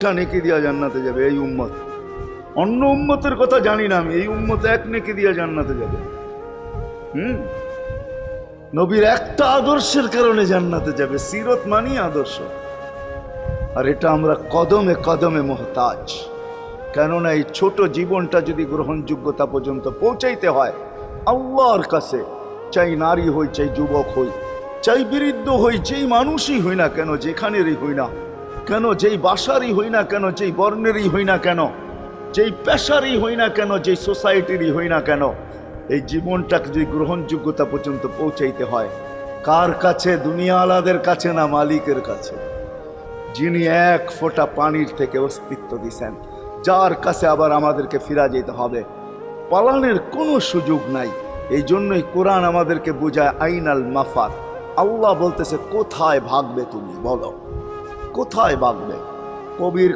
নেকি দিয়া জান্নাতে যাবে এই উম্মত। অন্য উম্মতের কথা জানি না আমি, এই উম্মত এক নেকি দিয়া জান্নাতে যাবে। নবীর একটা আদর্শের কারণে জান্নাতে যাবে। সিরত মানি আদর্শ, আর এটা আমরা কদমে কদমে মোহতাজ। কেননা এই ছোট জীবনটা যদি গ্রহণযোগ্যতা পর্যন্ত পৌঁছাইতে হয় আল্লাহর কাছে, চাই নারী হই, চাই যুবক হই, চাই বৃদ্ধ হই, যেই মানুষই হই না কেন, যেখানেরই হই না কেন, যেই বাসারই হই না কেন, যেই বর্ণেরই হই না কেন, যেই পেশারই হই না কেন, যেই সোসাইটিরই হই না কেন, এই জীবনটাকে যদি গ্রহণযোগ্যতা পর্যন্ত পৌঁছাইতে হয় কার কাছে? দুনিয়া আলাদের কাছে না, মালিকের কাছে, যিনি এক ফোঁটা পানির থেকে অস্তিত্ব দিছেন, যার কাছে আবার আমাদেরকে ফিরা যেতে হবে। পালানের কোনো সুযোগ নাই। এই জন্যই কোরআন আমাদেরকে বোঝায় আইনাল মাফার। আল্লাহ বলতেছে কোথায় ভাগবে তুমি, বলো কোথায় ভাগবে। কবির